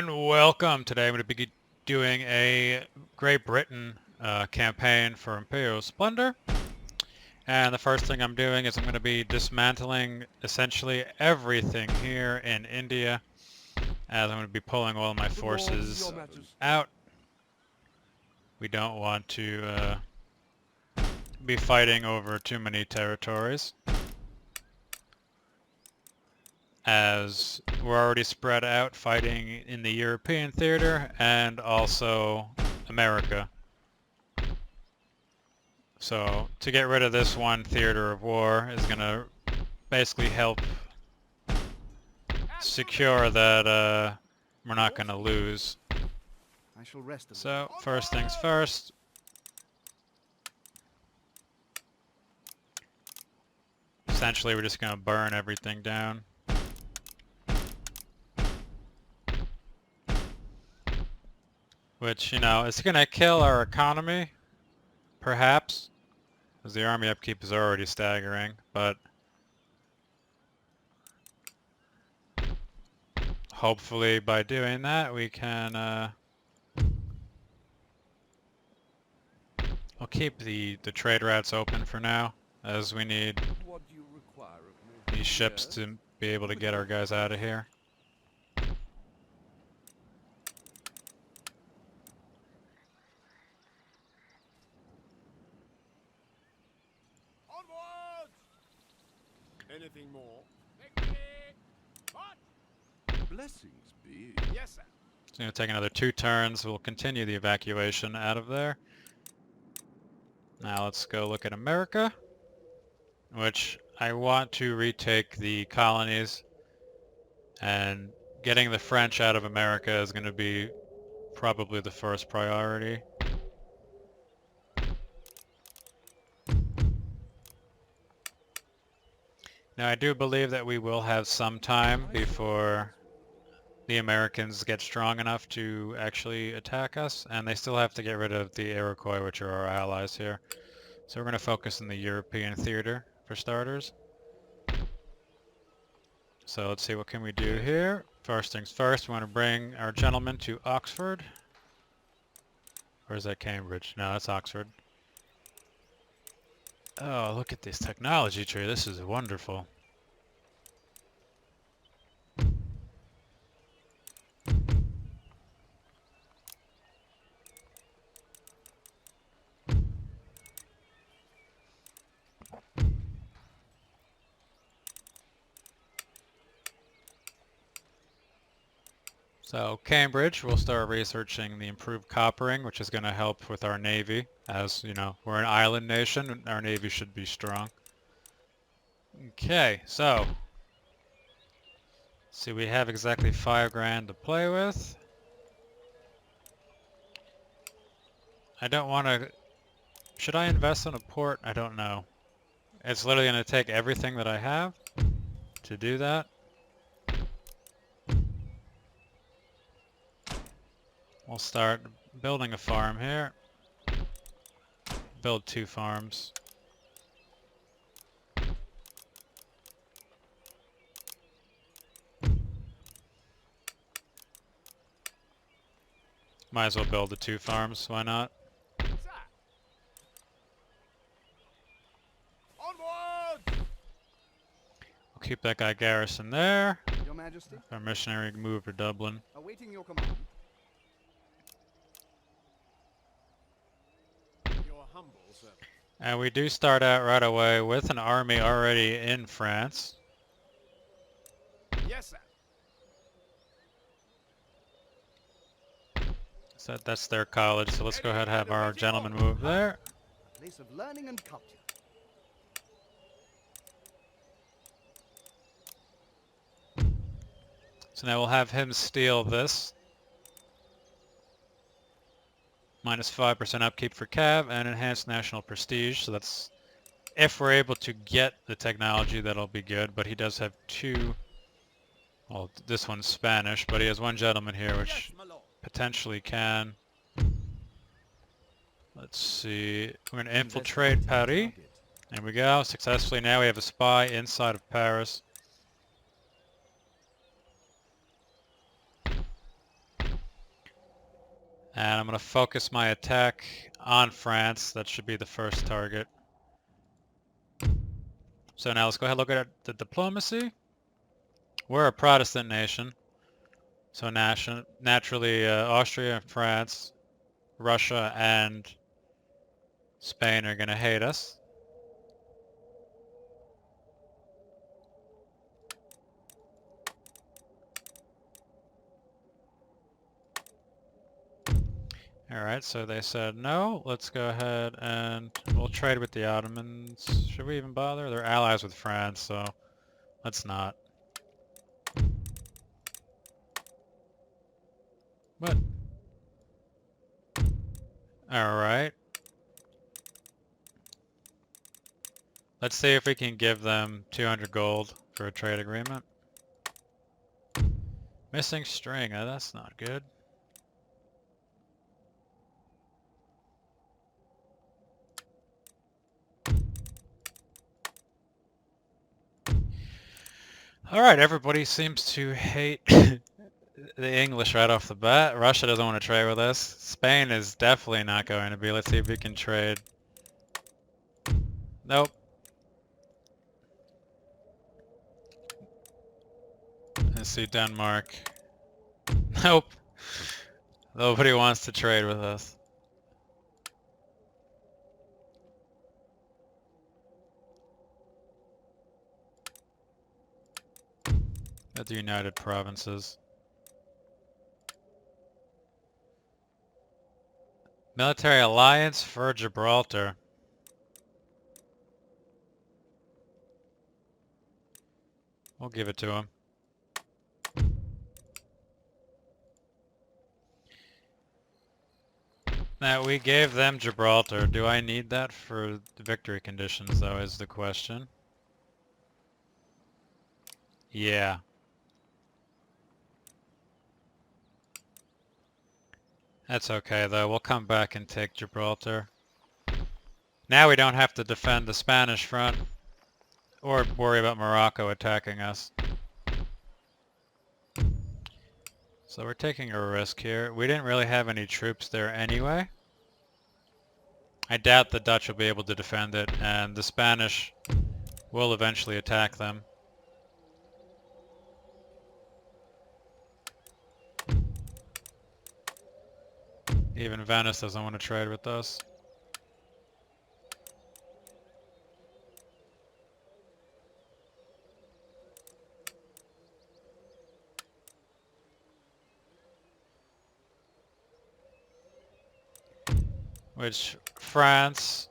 everyone, welcome. Today I'm going to be doing a Great Britain campaign for Imperial Splendour. And the first thing I'm doing is I'm going to be dismantling essentially everything here in India, as I'm going to be pulling all my forces out. We don't want to be fighting over too many territories, as we're already spread out fighting in the European theater and also America. So to get rid of this one theater of war is going to basically help secure that we're not going to lose. So first things first. Essentially we're just going to burn everything down. Which, you know, is going to kill our economy, perhaps, as the army upkeep is already staggering, but hopefully by doing that we can, I'll keep the trade routes open for now, as we need these ships to be able to get our guys out of here. Anything more? Blessings be. Yes, sir. It's going to take another 2 turns. We'll continue the evacuation out of there. Now let's go look at America, which I want to retake the colonies, and getting the French out of America is going to be probably the first priority. Now I do believe that we will have some time before the Americans get strong enough to actually attack us, and they still have to get rid of the Iroquois, which are our allies here. So we're going to focus in the European theater for starters. So let's see, what can we do here? First things first, we want to bring our gentleman to Oxford. Or is that Cambridge? No, that's Oxford. Oh, look at this technology tree. This is wonderful. So Cambridge, we'll start researching the improved coppering, which is going to help with our navy. As you know, we're an island nation, our navy should be strong. Okay, so see, we have exactly 5 grand to play with. I don't want to... Should I invest in a port? I don't know. It's literally going to take everything that I have to do that. We'll start building a farm here. Build 2 farms. Might as well build the 2 farms, why not? Sir. Onward! We'll keep that guy garrison there. Your Majesty, Our missionary move for Dublin. awaiting your command. You're humble, sir. And we do start out right away with an army already in France. Yes, sir. So that's their college, so let's go ahead and have our gentleman move there. A place of learning and culture. So now we'll have him steal this. Minus 5% upkeep for Cav and enhanced national prestige. So that's, if we're able to get the technology, that'll be good. But he does have 2, well, this one's Spanish, but he has 1 gentleman here, which Yes, my lord. potentially can. Let's see, we're going to infiltrate Paris. There we go, successfully. Now we have a spy inside of Paris. And I'm going to focus my attack on France. That should be the first target. So now let's go ahead and look at the diplomacy. We're a Protestant nation. So naturally Austria and France, Russia and Spain are going to hate us. Alright, so they said no. Let's go ahead and we'll trade with the Ottomans. Should we even bother? They're allies with France, so let's not. What? Alright. Let's see if we can give them 200 gold for a trade agreement. Missing string, that's not good. Alright, everybody seems to hate the English right off the bat. Russia doesn't want to trade with us. Spain is definitely not going to be. Let's see if we can trade. Nope. Let's see, Denmark. Nope. Nobody wants to trade with us. At the United Provinces. Military alliance for Gibraltar. We'll give it to him. Now, we gave them Gibraltar. Do I need that for the victory conditions, though, is the question. Yeah. That's okay, though. We'll come back and take Gibraltar. Now we don't have to defend the Spanish front or worry about Morocco attacking us. So we're taking a risk here. We didn't really have any troops there anyway. I doubt the Dutch will be able to defend it, and the Spanish will eventually attack them. Even Venice doesn't want to trade with us. Which, France...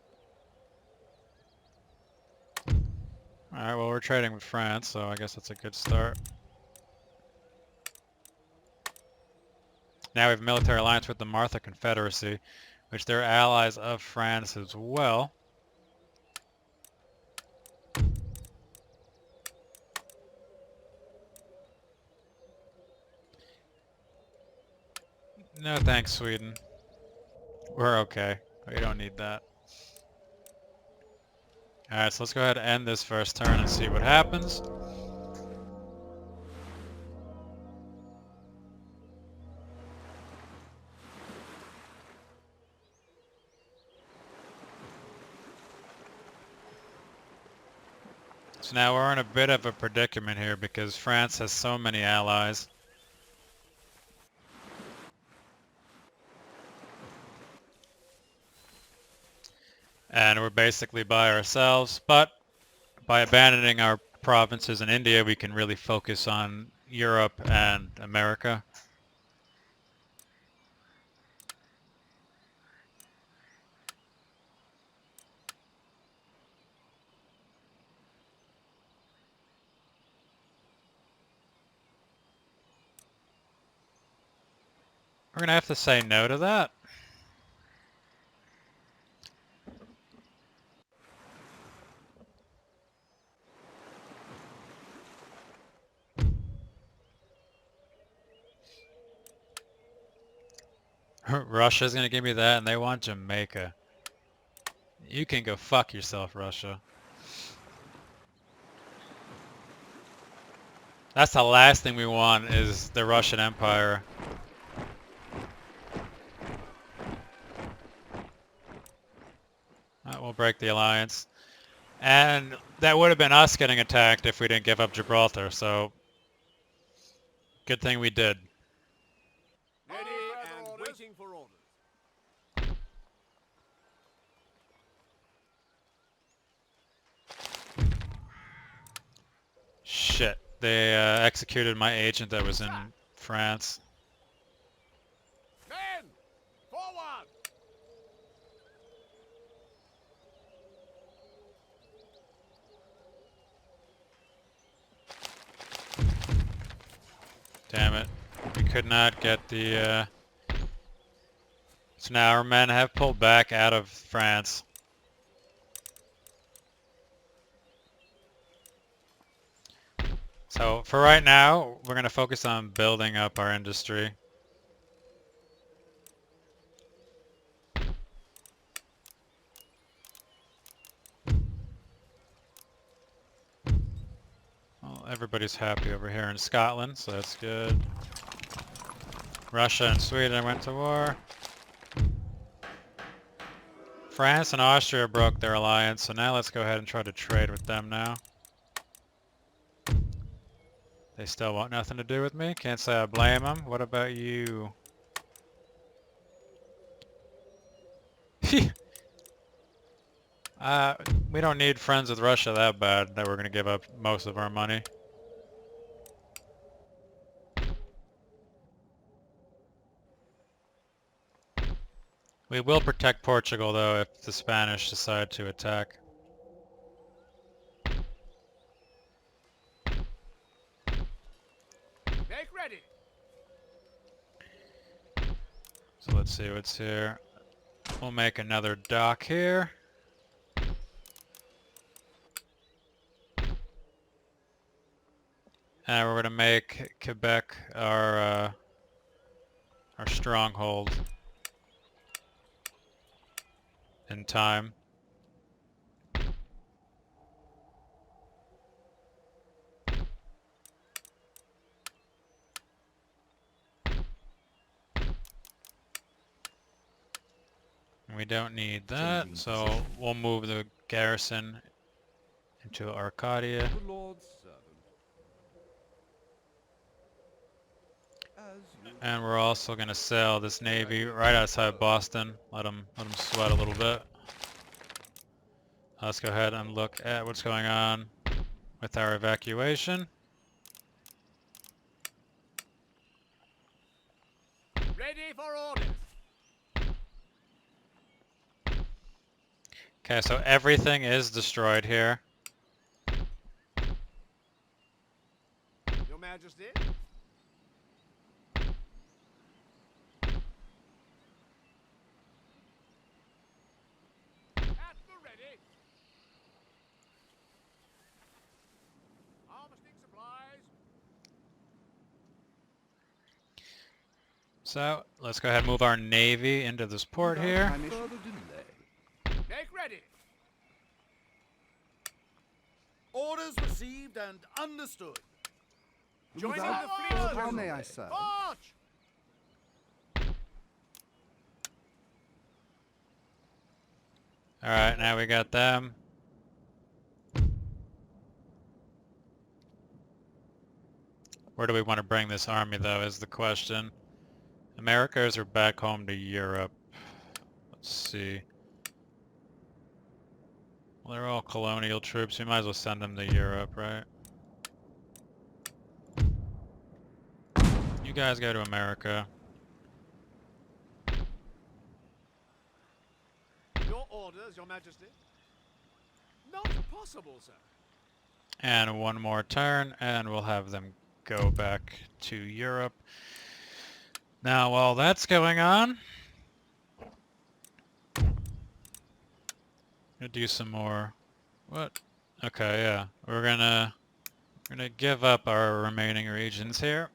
Alright, well we're trading with France, so I guess that's a good start. Now we have a military alliance with the Martha Confederacy, which they're allies of France as well. No thanks, Sweden. We're okay. We don't need that. Alright, so let's go ahead and end this first turn and see what happens. So now we're in a bit of a predicament here because France has so many allies. And we're basically by ourselves, but by abandoning our provinces in India, we can really focus on Europe and America. We're gonna have to say no to that. Russia's gonna give me that, and they want Jamaica. You can go fuck yourself, Russia. That's the last thing we want, is the Russian Empire That will break the alliance. And that would have been us getting attacked if we didn't give up Gibraltar, so good thing we did. Ready and waiting for orders. Shit, they executed my agent that was in France. Men, forward! Damn it. We could not get the... So now our men have pulled back out of France. So for right now, we're going to focus on building up our industry. Well, everybody's happy over here in Scotland, so that's good. Russia and Sweden went to war. France and Austria broke their alliance, so now let's go ahead and try to trade with them now. They still want nothing to do with me. Can't say I blame them. What about you? We don't need friends with Russia that bad that we're going to give up most of our money. We will protect Portugal, though, if the Spanish decide to attack. Make ready. So let's see what's here. We'll make another dock here. And we're going to make Quebec our stronghold in time. We don't need that, so we'll move the garrison into Arcadia. The Lord's servant. As you And we're also going to sail this navy right outside Boston. Let them sweat a little bit. Let's go ahead and look at what's going on with our evacuation. Ready for orders. Okay, so everything is destroyed here. Your Majesty. At the ready. Harvesting supplies. So let's go ahead and move our navy into this port here. Without any further delay. Make ready. Orders received and understood. Joining Without the fleet. further- How may I serve? March. Alright, now we got them. Where do we want to bring this army, though, is the question. Americas are back home to Europe. Let's see. Well, they're all colonial troops. We might as well send them to Europe, right? You guys go to America. Your orders, Your Majesty. Not possible, sir. And one more turn, and we'll have them go back to Europe. Now, while that's going on, gonna do some more. What? Okay, yeah. We're gonna give up our remaining regions here.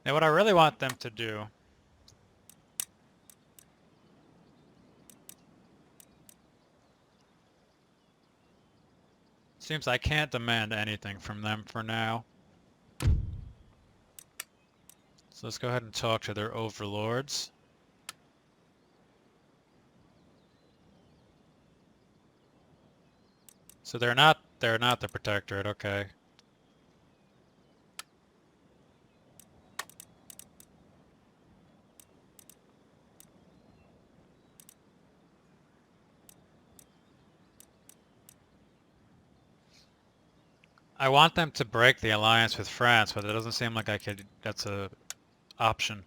Now what I really want them to do seems I can't demand anything from them for now. So let's go ahead and talk to their overlords. So they're not the protectorate, okay. I want them to break the alliance with France, but it doesn't seem like that's a option.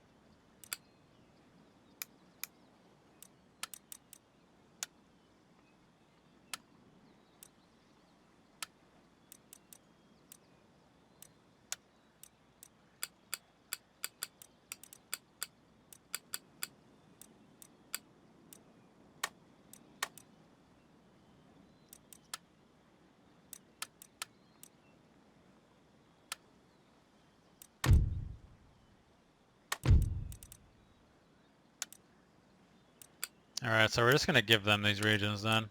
Alright, so we're just gonna give them these regions then.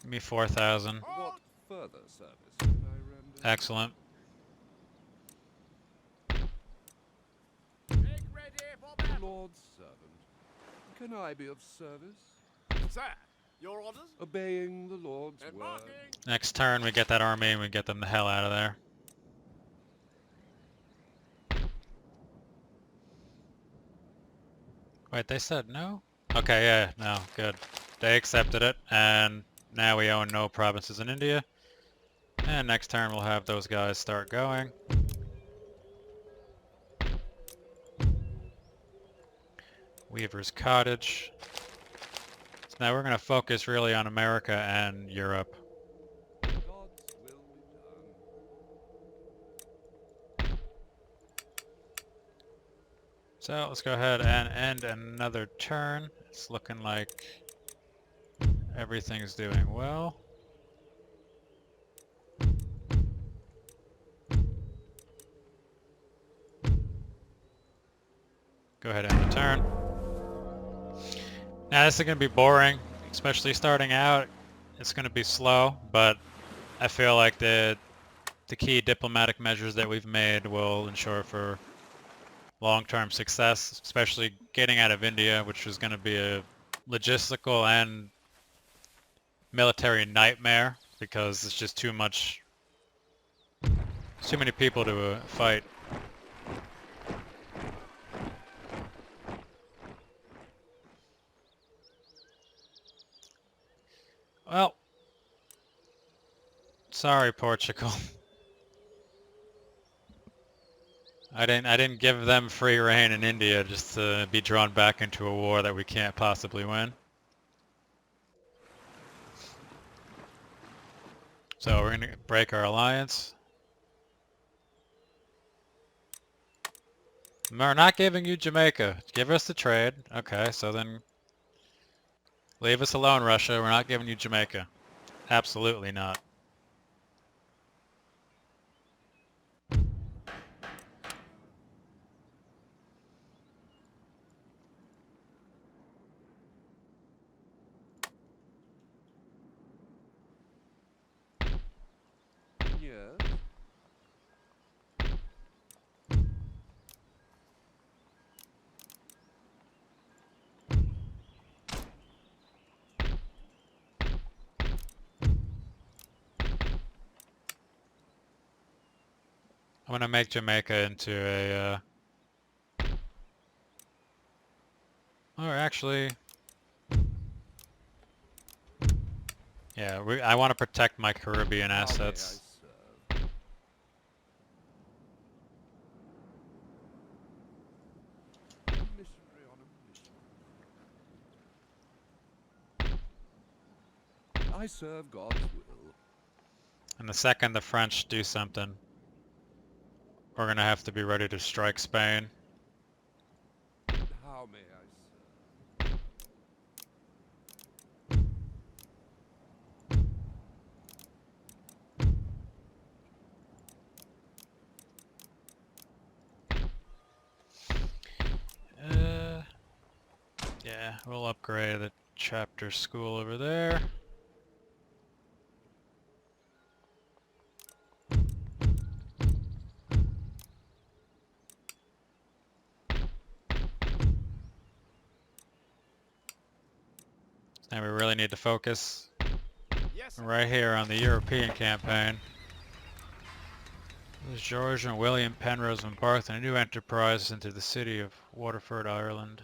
Give me 4,000. What further service can I render? Excellent. Make ready for battle. Lord's servant. Can I be of service? Sir, your orders? Obeying the Lord's word. Embarking. Next turn we get that army and we get them the hell out of there. Wait, they said no? Okay, yeah, no, good. They accepted it, and now we own no provinces in India. And next turn we'll have those guys start going. Weaver's Cottage. So now we're going to focus really on America and Europe. God's will be done. So let's go ahead and end another turn. It's looking like everything's doing well. Go ahead and end the turn. Now this is going to be boring, especially starting out. It's going to be slow, but I feel like the key diplomatic measures that we've made will ensure for long-term success, especially getting out of India, which is going to be a logistical and military nightmare because it's just too much, too many people to fight. Well, sorry, Portugal. I didn't give them free reign in India just to be drawn back into a war that we can't possibly win. So we're gonna break our alliance. We're not giving you Jamaica. Give us the trade. Okay, so then leave us alone, Russia. We're not giving you Jamaica. Absolutely not. Yes. I'm gonna make Jamaica into a, or actually, yeah, I want to protect my Caribbean How may I assets. serve? A missionary on a mission. I serve God's will. And the second the French do something, we're gonna have to be ready to strike Spain. How may I serve? Yeah, we'll upgrade the chapter school over there. And we really need to focus Yes, sir. right here on the European campaign. As George and William Penrose embarked on a new enterprise into the city of Waterford, Ireland.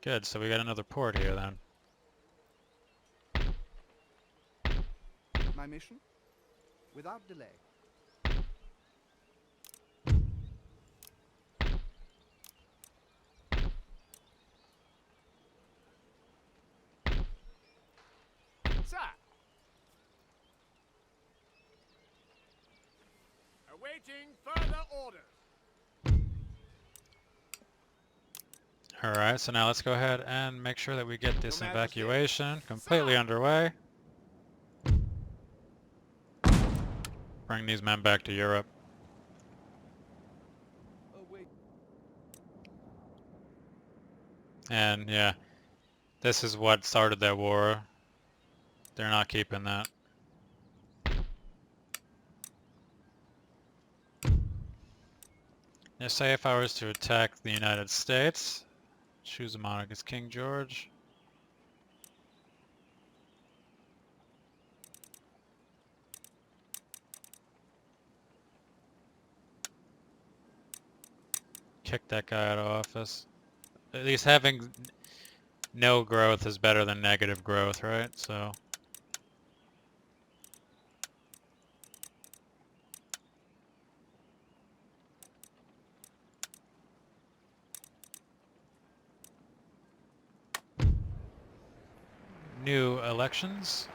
Good, so we got another port here then. My mission? Without delay. Sir. Awaiting further orders. Alright, so now let's go ahead and make sure that we get this Your Majesty. evacuation completely Sir. underway. Bring these men back to Europe. Oh, wait. And yeah, this is what started that war. They're not keeping that. Now say if I was to attack the United States, choose a monarch as King George. Kick that guy out of office. At least having no growth is better than negative growth, right? So new elections.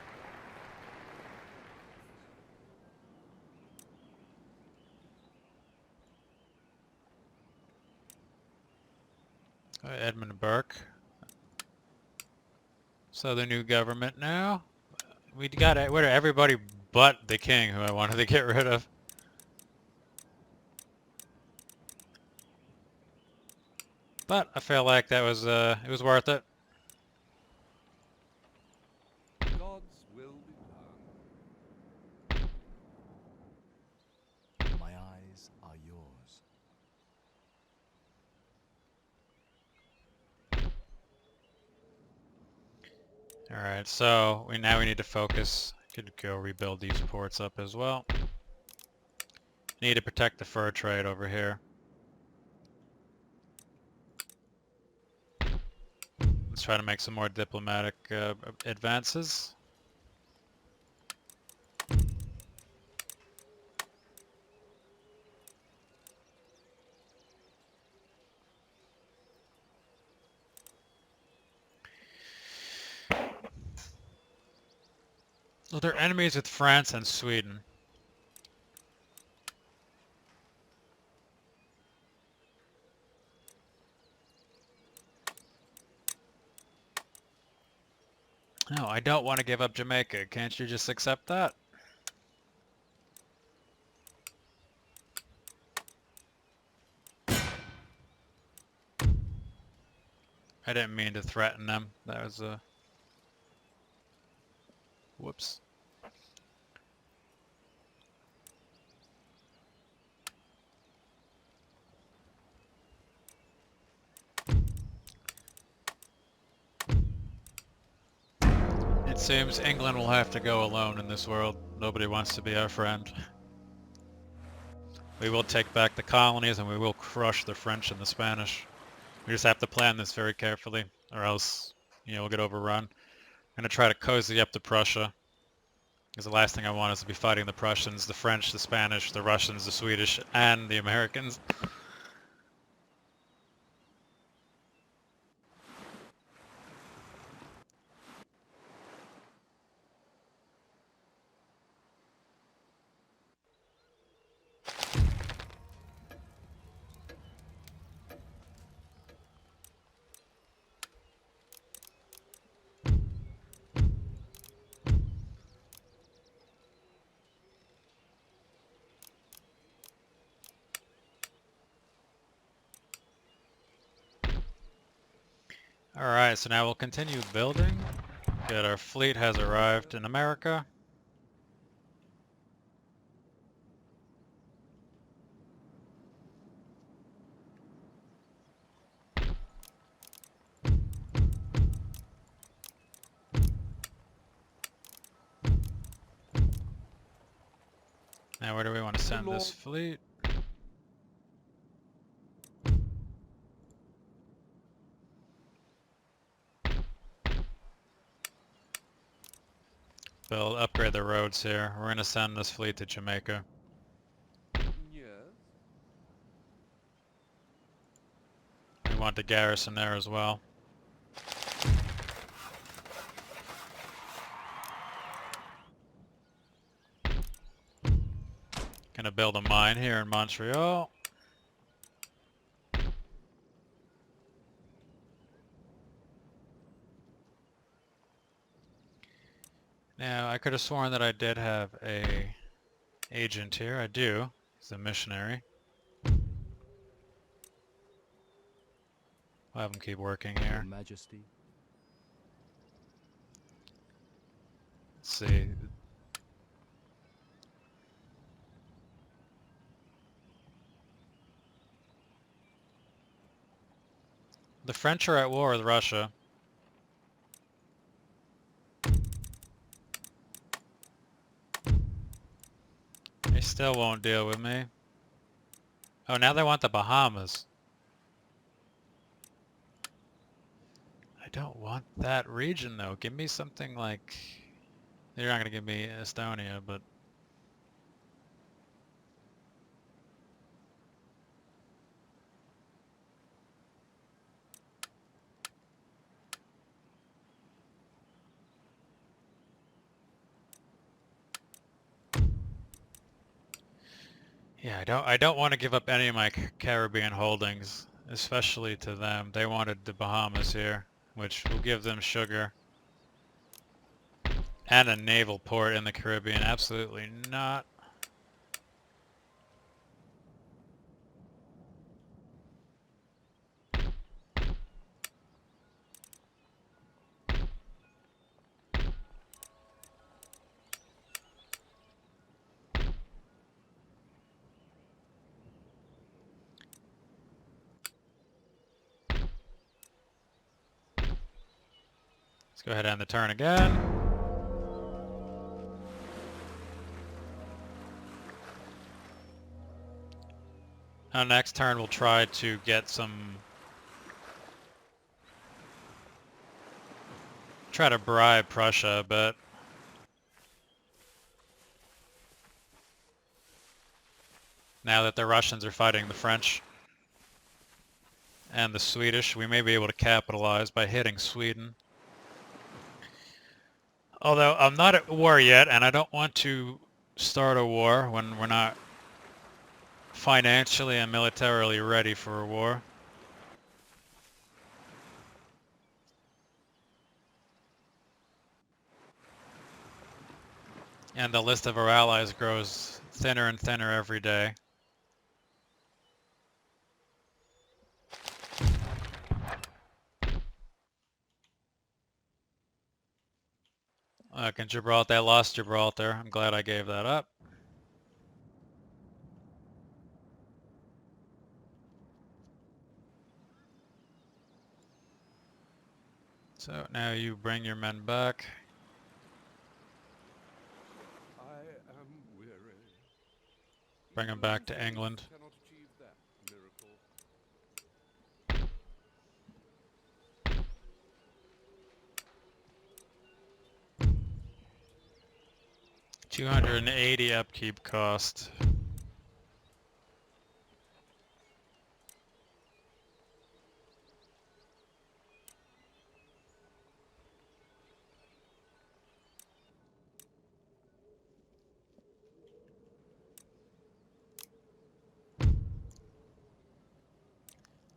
Edmund Burke. So the new government now. We got everybody but the king, who I wanted to get rid of. But I feel like that was it was worth it. God's will be done. My eyes are yours. All right, so we need to focus. Could go rebuild these ports up as well. Need to protect the fur trade over here. Let's try to make some more diplomatic advances. So they're enemies with France and Sweden. No, I don't want to give up Jamaica. Can't you just accept that? I didn't mean to threaten them. That was a... Whoops. It seems England will have to go alone in this world. Nobody wants to be our friend. We will take back the colonies and we will crush the French and the Spanish. We just have to plan this very carefully, or else, we'll get overrun. I'm going to try to cozy up to Prussia, because the last thing I want is to be fighting the Prussians, the French, the Spanish, the Russians, the Swedish, and the Americans. Alright, so now we'll continue building. Good, our fleet has arrived in America. Now where do we want to send this fleet? They'll upgrade the roads here. We're going to send this fleet to Jamaica. Yes. We want the garrison there as well. Gonna build a mine here in Montreal. Now, I could have sworn that I did have a agent here. I do. He's a missionary. I'll have him keep working Your here. Majesty. Let's see. The French are at war with Russia. They still won't deal with me. Oh, now they want the Bahamas. I don't want that region though. Give me something like... You're not gonna give me Estonia, but... Yeah, I don't want to give up any of my Caribbean holdings, especially to them. They wanted the Bahamas here, which will give them sugar. And a naval port in the Caribbean. Absolutely not. Let's go ahead and end the turn again. Our next turn we'll try to get some... Try to bribe Prussia, but... Now that the Russians are fighting the French and the Swedish, we may be able to capitalize by hitting Sweden. Although I'm not at war yet, and I don't want to start a war when we're not financially and militarily ready for a war. And the list of our allies grows thinner and thinner every day. Look, in Gibraltar, I lost Gibraltar. I'm glad I gave that up. So now you bring your men back. I am weary. Bring them back to England. Cannot achieve that miracle. 280 upkeep cost.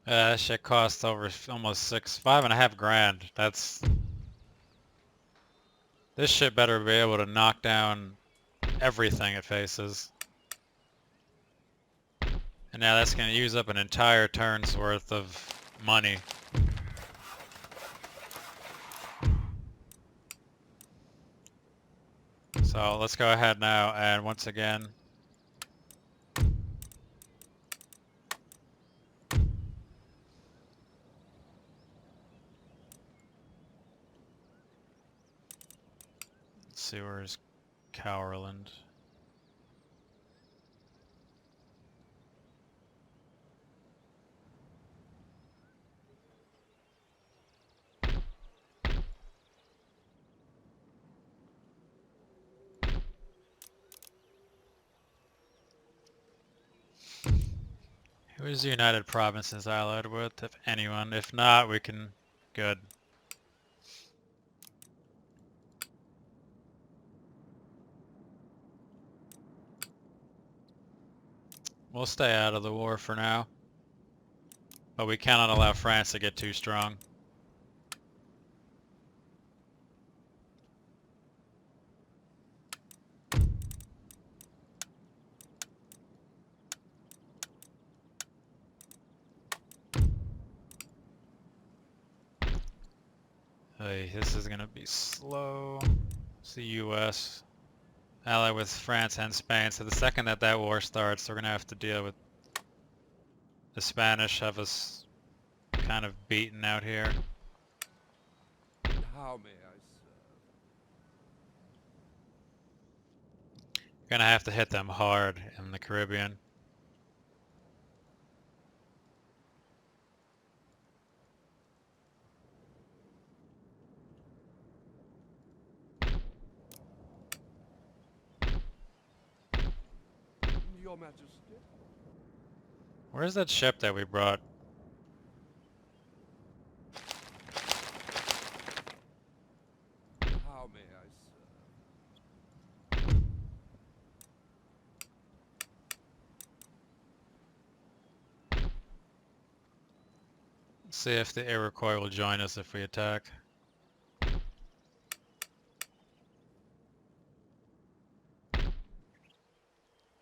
That shit costs over almost 5.5 grand. That's... This shit better be able to knock down everything it faces. And now that's going to use up an entire turn's worth of money. So let's go ahead now and once again let's see, where's Cowerland? Who is the United Provinces allied with, if anyone? If not, we can... Good. We'll stay out of the war for now. But we cannot allow France to get too strong. Hey, this is gonna be slow. It's the US. Allied with France and Spain, so the second that that war starts, we're gonna have to deal with the Spanish have us kind of beaten out here. How may I serve? Gonna have to hit them hard in the Caribbean. Your Majesty? Where's that ship that we brought? How may I serve? See if the Iroquois will join us if we attack.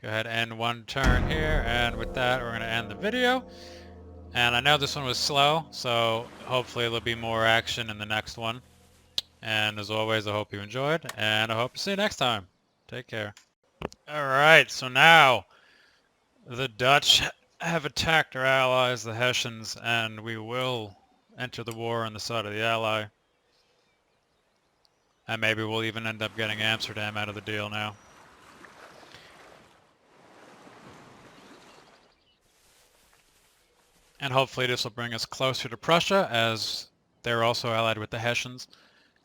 Go ahead and end one turn here, and with that we're going to end the video. And I know this one was slow, so hopefully there'll be more action in the next one. And as always, I hope you enjoyed, and I hope to see you next time. Take care. Alright, so now the Dutch have attacked our allies, the Hessians, and we will enter the war on the side of the ally. And maybe we'll even end up getting Amsterdam out of the deal now. And hopefully this will bring us closer to Prussia, as they're also allied with the Hessians.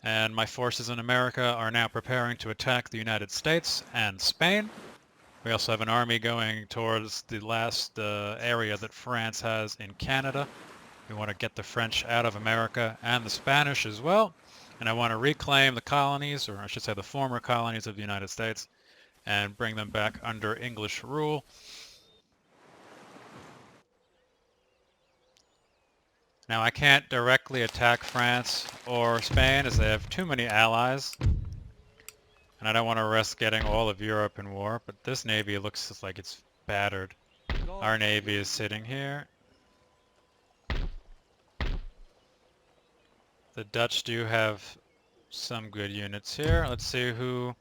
And my forces in America are now preparing to attack the United States and Spain. We also have an army going towards the last area that France has in Canada. We want to get the French out of America and the Spanish as well. And I want to reclaim the colonies, or I should say the former colonies of the United States, and bring them back under English rule. Now I can't directly attack France or Spain as they have too many allies. And I don't want to risk getting all of Europe in war, but this navy looks just like it's battered. Our navy is sitting here. The Dutch do have some good units here. Let's see who...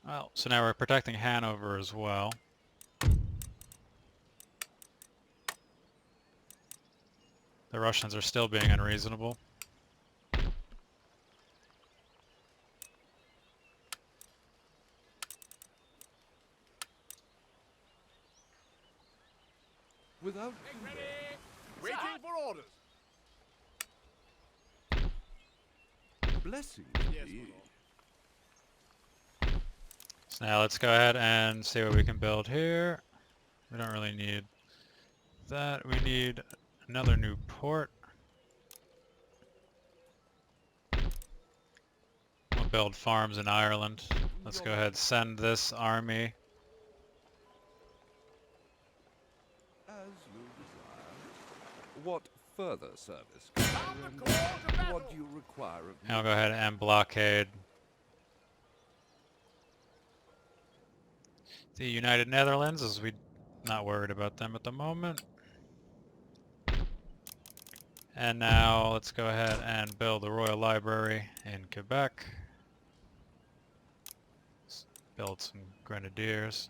Well, so now we're protecting Hanover as well. The Russians are still being unreasonable. Without Ready? Waiting for orders. blessing. Yes, indeed. my lord. So now let's go ahead and see what we can build here. We don't really need that. We need another new port. We'll build farms in Ireland. Let's go ahead and send this army. As you desire. What further service can I Sound the render? call to battle. What do you require of me? And I'll go ahead and blockade the United Netherlands, as we're not worried about them at the moment. And now let's go ahead and build the Royal Library in Quebec. Let's build some grenadiers.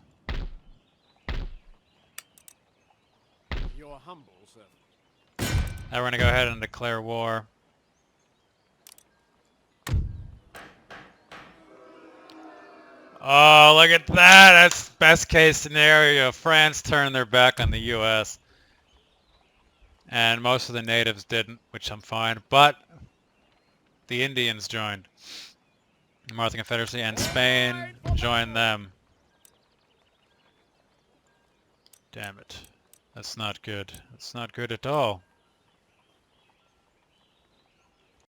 Your humble servant. Now we're going to go ahead and declare war. Oh, look at that! That's best case scenario. France turned their back on the US. And most of the natives didn't, which I'm fine. But the Indians joined. The Martha Confederacy and Spain joined them. Damn it. That's not good. That's not good at all.